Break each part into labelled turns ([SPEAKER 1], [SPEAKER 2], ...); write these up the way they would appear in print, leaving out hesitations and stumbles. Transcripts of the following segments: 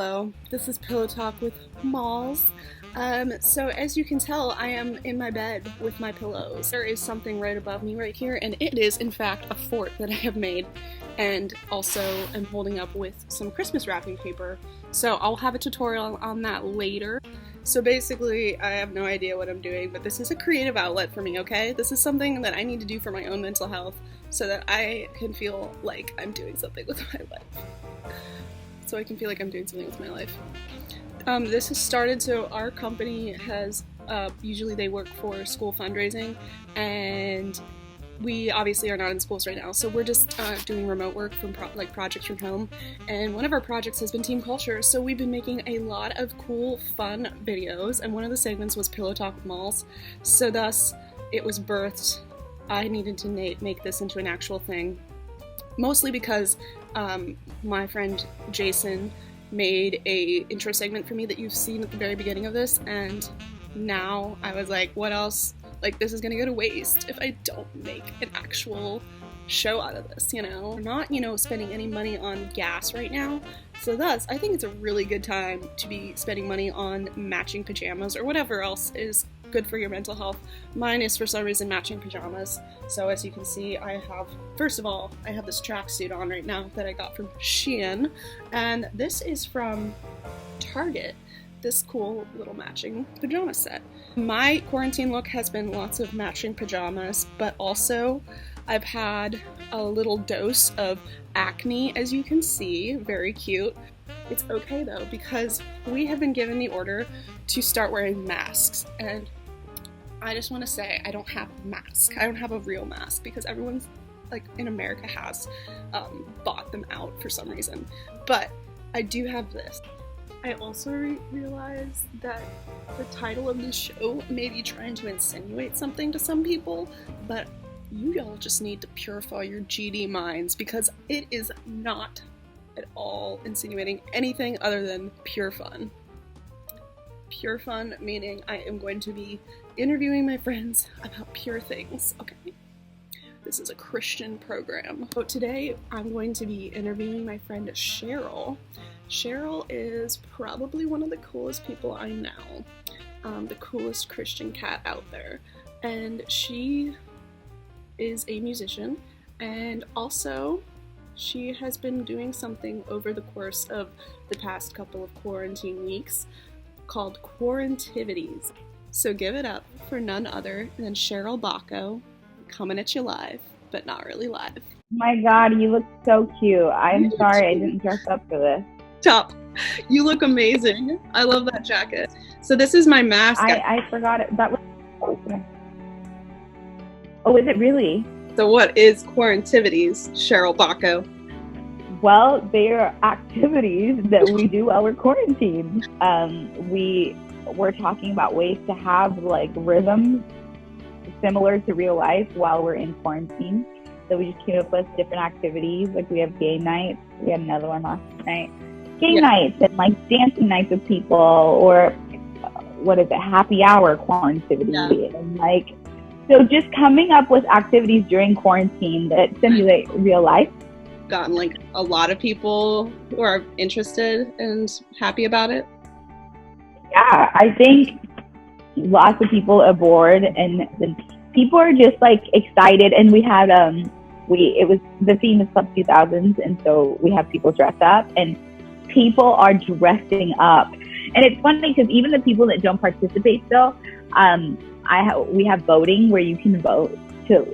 [SPEAKER 1] Hello, this is Pillow Talk with Molls. So as you can tell, I am in my bed with my pillows. There is something right above me right here, and it is in fact a fort that I have made, and also I'm holding up with some Christmas wrapping paper. So I'll have a tutorial on that later. So basically, I have no idea what I'm doing, but this is a creative outlet for me, okay? This is something that I need to do for my own mental health so that I can feel like I'm doing something with my life. So I can feel like I'm doing something with my life. This has started, so our company has, usually they work for school fundraising, and we obviously are not in schools right now, so we're just doing remote work from projects from home, and one of our projects has been team culture, so we've been making a lot of cool, fun videos, and one of the segments was Pillow Talk with Molls, so thus it was birthed. I needed to make this into an actual thing, mostly because my friend Jason made a intro segment for me that you've seen at the very beginning of this, and now I was like, what else? Like, this is gonna go to waste if I don't make an actual show out of this, you know? We're not, spending any money on gas right now, so thus, I think it's a really good time to be spending money on matching pajamas or whatever else is good for your mental health. Mine is, for some reason, matching pajamas. So as you can see, first of all, I have this tracksuit on right now that I got from Shein, and this is from Target, this cool little matching pajama set. My quarantine look has been lots of matching pajamas, but also I've had a little dose of acne, as you can see, very cute. It's okay though, because we have been given the order to start wearing masks, and I just want to say I don't have a mask. I don't have a real mask because everyone's, in America has bought them out for some reason. But I do have this. I also realized that the title of this show may be trying to insinuate something to some people, but you y'all just need to purify your GD minds, because it is not at all insinuating anything other than pure fun. Pure fun meaning I am going to be interviewing my friends about pure things, okay? This is a Christian program. So today I'm going to be interviewing my friend Sherryl. Sherryl is probably one of the coolest people I know, the coolest Christian cat out there. And she is a musician, and also she has been doing something over the course of the past couple of quarantine weeks called Quarantivities. So give it up for none other than Sherryl Bacco, coming at you live, but not really live.
[SPEAKER 2] My God, you look so cute. I'm sorry I didn't dress up for this.
[SPEAKER 1] Top. You look amazing. I love that jacket. So this is my mask.
[SPEAKER 2] I forgot it. That was... Oh, is it really?
[SPEAKER 1] So what is Quarantivities, Sherryl Bacco?
[SPEAKER 2] Well, they are activities that we do while we're quarantined. We're talking about ways to have rhythms similar to real life while we're in quarantine. So we just came up with different activities. We have game nights. We had another one last night. Game nights and dancing nights with people, or happy hour quarantivity. Yeah. And so just coming up with activities during quarantine that simulate real life.
[SPEAKER 1] Gotten a lot of people who are interested and happy about it.
[SPEAKER 2] Yeah, I think lots of people are bored, and people are just excited. And we had the theme is Club 2000s, and so we have people dress up, and people are dressing up. And it's funny because even the people that don't participate still, we have voting where you can vote to,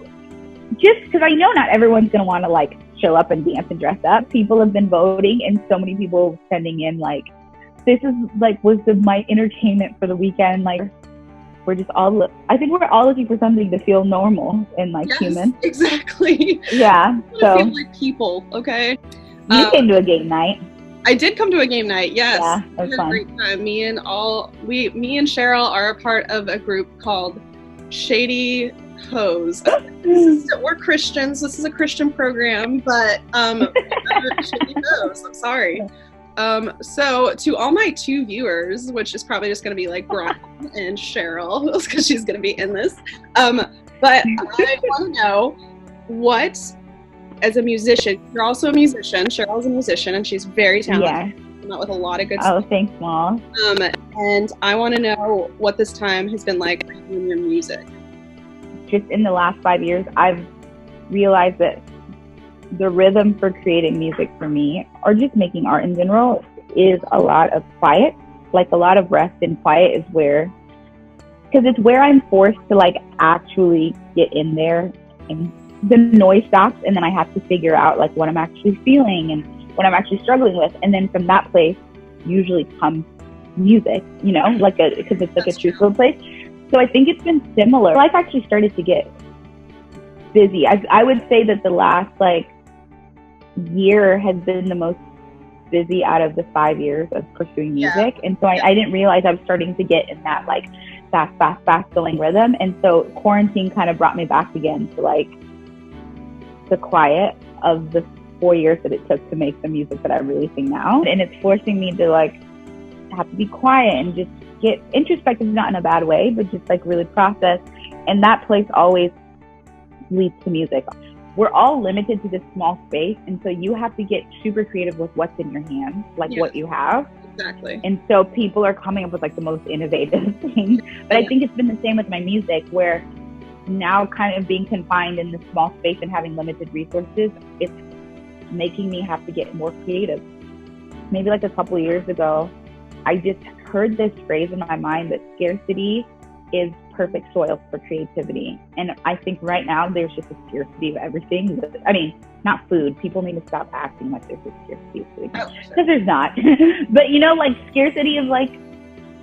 [SPEAKER 2] just because I know not everyone's going to want to show up and dance and dress up. People have been voting, and so many people sending in this is my entertainment for the weekend. We're just all, I think we're all looking for something to feel normal and
[SPEAKER 1] yes,
[SPEAKER 2] human.
[SPEAKER 1] Exactly.
[SPEAKER 2] Yeah.
[SPEAKER 1] So feel like people, okay?
[SPEAKER 2] You came to a game night.
[SPEAKER 1] I did come to a game night, yes.
[SPEAKER 2] Yeah, it was fun.
[SPEAKER 1] Great time. Me and Sherryl are a part of a group called Shady Hoes. We're Christians. This is a Christian program, but Shady Hoes. I'm sorry. So to all my 2 viewers, which is probably just going to be Brian and Sherryl, because she's going to be in this. But I want to know what as a musician, you're also a musician. Cheryl's a musician, and she's very talented.
[SPEAKER 2] Yeah.
[SPEAKER 1] come out with a lot of good
[SPEAKER 2] Oh,
[SPEAKER 1] stuff.
[SPEAKER 2] thanks, Molls.
[SPEAKER 1] And I want to know what this time has been like for you and your music.
[SPEAKER 2] Just in the last 5 years, I've realized that the rhythm for creating music for me, or just making art in general, is a lot of quiet. Like a lot of rest and quiet is where, because it's where I'm forced to like actually get in there and the noise stops, and then I have to figure out like what I'm actually feeling and what I'm actually struggling with. And then from that place usually comes music, you know, like because it's like a truthful place. So I think it's been similar. Life actually started to get busy. I would say that the last like year has been the most busy out of the 5 years of pursuing music.
[SPEAKER 1] Yeah.
[SPEAKER 2] And so I didn't realize I was starting to get in that like fast going rhythm. And so quarantine kind of brought me back again to like the quiet of the 4 years that it took to make the music that I really sing now. And it's forcing me to like have to be quiet and just get introspective, not in a bad way, but just like really process. And that place always leads to music. We're all limited to this small space, and so you have to get super creative with what's in your hands, like what you have.
[SPEAKER 1] Exactly.
[SPEAKER 2] And so people are coming up with like the most innovative things. But I think it's been the same with my music, where now kind of being confined in this small space and having limited resources, it's making me have to get more creative. Maybe like a couple of years ago, I just heard this phrase in my mind that scarcity is perfect soil for creativity. And I think right now there's just a scarcity of everything. I mean, not food. People need to stop acting like there's a scarcity of food, because there's not. But you know, like scarcity of like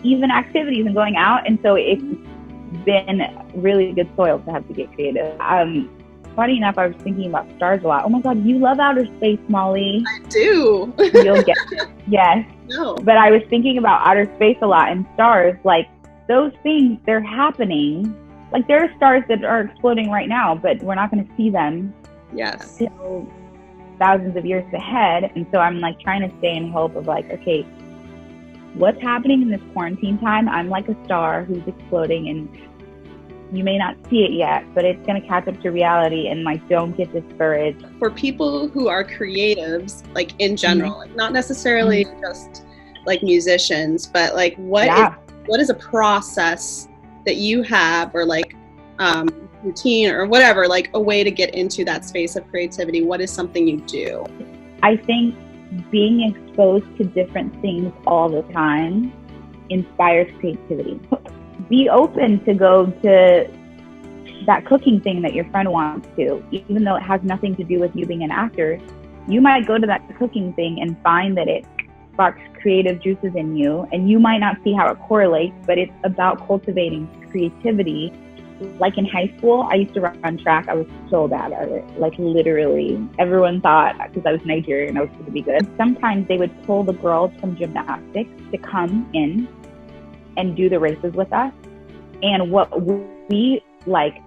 [SPEAKER 2] even activities and going out. And so it's been really good soil to have to get creative. Funny enough, I was thinking about stars a lot. Oh my God, you love outer space, Molly.
[SPEAKER 1] I do.
[SPEAKER 2] You'll get it. Yes.
[SPEAKER 1] No.
[SPEAKER 2] But I was thinking about outer space a lot, and stars, like those things, they're happening. Like there are stars that are exploding right now, but we're not going to see them till thousands of years ahead. And so I'm like trying to stay in hope of like, okay, what's happening in this quarantine time? I'm like a star who's exploding, and you may not see it yet, but it's going to catch up to reality. And like, don't get discouraged.
[SPEAKER 1] For people who are creatives, like in general, like not necessarily just like musicians, but like what is a process that you have, or like routine or whatever, like a way to get into that space of creativity? What is something you do?
[SPEAKER 2] I think being exposed to different things all the time inspires creativity. Be open to go to that cooking thing that your friend wants to, even though it has nothing to do with you being an actor. You might go to that cooking thing and find that it sparks creative juices in you, and you might not see how it correlates, but it's about cultivating creativity. Like in high school, I used to run track. I was so bad at it. Like literally, everyone thought, because I was Nigerian, I was going to be good. Sometimes they would pull the girls from gymnastics to come in and do the races with us. And what we like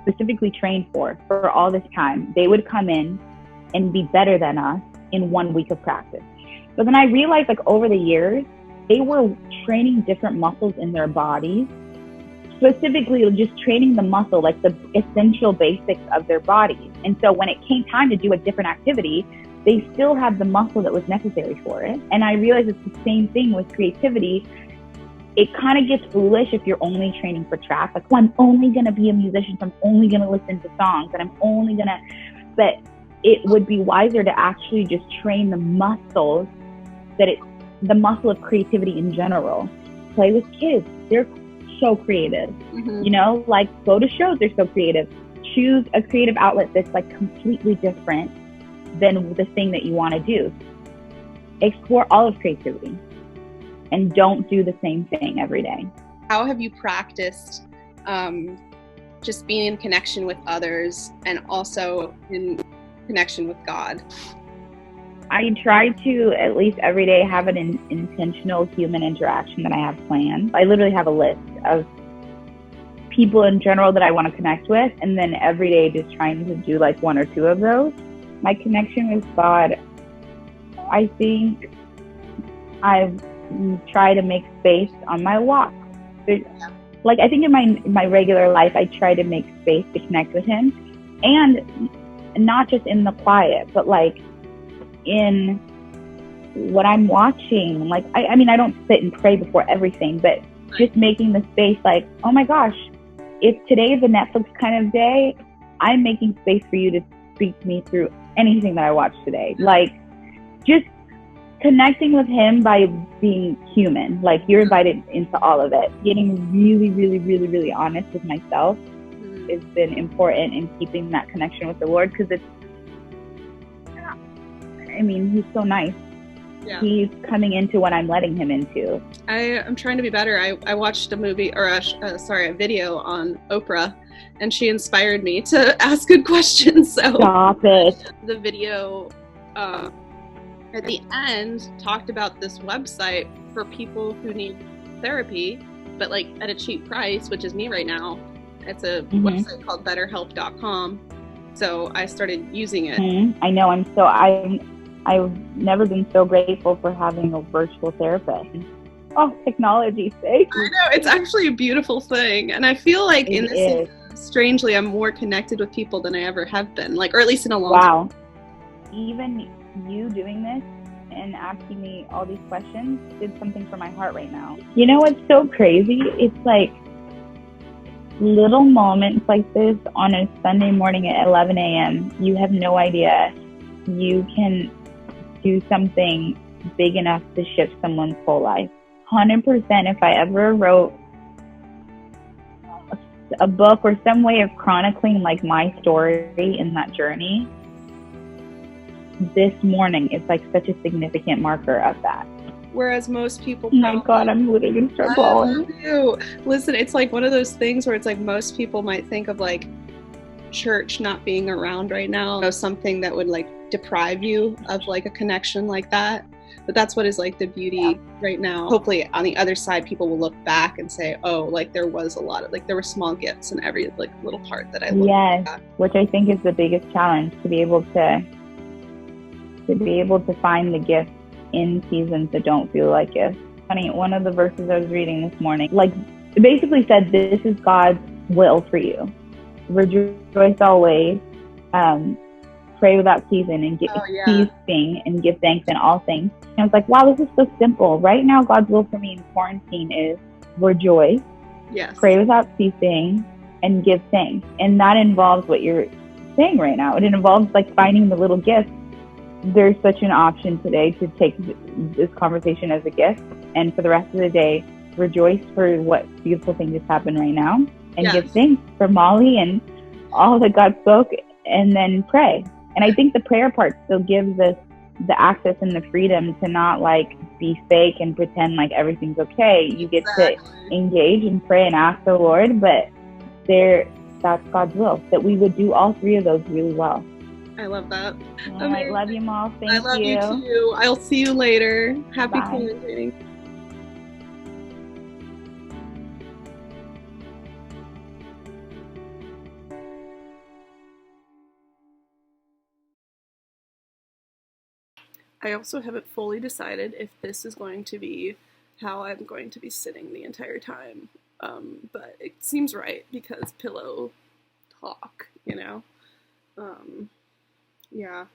[SPEAKER 2] specifically trained for all this time, they would come in and be better than us in 1 week of practice. But then I realized like over the years, they were training different muscles in their bodies, specifically just training the muscle, like the essential basics of their bodies. And so when it came time to do a different activity, they still had the muscle that was necessary for it. And I realized it's the same thing with creativity. It kind of gets foolish if you're only training for track. Like, well, I'm only going to be a musician, so I'm only going to listen to songs, and I'm only going to, but it would be wiser to actually just train the muscles, the muscle of creativity in general. Play with kids. They're so creative. You know, like go to shows. They're so creative. Choose a creative outlet that's like completely different than the thing that you want to do. Explore all of creativity. And don't do the same thing every day.
[SPEAKER 1] How have you practiced just being in connection with others and also in connection with God?
[SPEAKER 2] I try to at least every day have an intentional human interaction that I have planned. I literally have a list of people in general that I want to connect with, and then every day just trying to do like 1 or 2 of those. My connection with God, I think I've try to make space on my walk. Like I think in my regular life, I try to make space to connect with him, and not just in the quiet, but like in what I'm watching. Like, I mean, I don't sit and pray before everything, but just making the space like, oh my gosh, if today is a Netflix kind of day, I'm making space for you to speak to me through anything that I watch today. Like, just connecting with him by being human. Like, you're invited into all of it. Getting really, really, really, really honest with myself has been important in keeping that connection with the Lord, because it's, I mean, he's so nice. Yeah. He's coming into what I'm letting him into.
[SPEAKER 1] I'm trying to be better. I watched a movie, or a video on Oprah, and she inspired me to ask good questions. So
[SPEAKER 2] stop it.
[SPEAKER 1] The video at the end talked about this website for people who need therapy, but like at a cheap price, which is me right now. It's a website called BetterHelp.com. So I started using it.
[SPEAKER 2] I know. I've never been so grateful for having a virtual therapist. Oh, technology's sake.
[SPEAKER 1] I know, it's actually a beautiful thing. And I feel like in this season, strangely, I'm more connected with people than I ever have been, like, or at least in a long time.
[SPEAKER 2] Even you doing this and asking me all these questions did something for my heart right now. You know what's so crazy? It's like little moments like this on a Sunday morning at 11 a.m. You have no idea. You can do something big enough to shift someone's whole life. 100%. If I ever wrote a book or some way of chronicling like my story in that journey, this morning is like such a significant marker of that.
[SPEAKER 1] Whereas most people,
[SPEAKER 2] oh my God, I'm literally gonna start bawling.
[SPEAKER 1] Listen, it's like one of those things where it's like most people might think of like church not being around right now, or something that would like deprive you of like a connection like that. But that's what is like the beauty right now. Hopefully on the other side, people will look back and say, oh, like there was a lot of, like there were small gifts in every like little part that I looked at.
[SPEAKER 2] Which I think is the biggest challenge, to be able to find the gifts in seasons that don't feel like gifts. Funny, one of the verses I was reading this morning, like it basically said, this is God's will for you. Rejoice always, pray without ceasing, and ceasing, and give thanks in all things. And I was like, wow, this is so simple. Right now, God's will for me in quarantine is rejoice, pray without ceasing, and give thanks. And that involves what you're saying right now. It involves like finding the little gifts. There's such an option today to take this conversation as a gift, and for the rest of the day, rejoice for what beautiful thing just happened right now, and give thanks for Molly and all that God spoke, and then pray. And I think the prayer part still gives us the access and the freedom to not like be fake and pretend like everything's okay. You get to engage and pray and ask the Lord, but that's God's will, that we would do all three of those really well.
[SPEAKER 1] I love that.
[SPEAKER 2] I love you, Molls. Thank you.
[SPEAKER 1] I love you too. I'll see you later. Happy quarantining. I also haven't fully decided if this is going to be how I'm going to be sitting the entire time. But it seems right because pillow talk, you know? Yeah.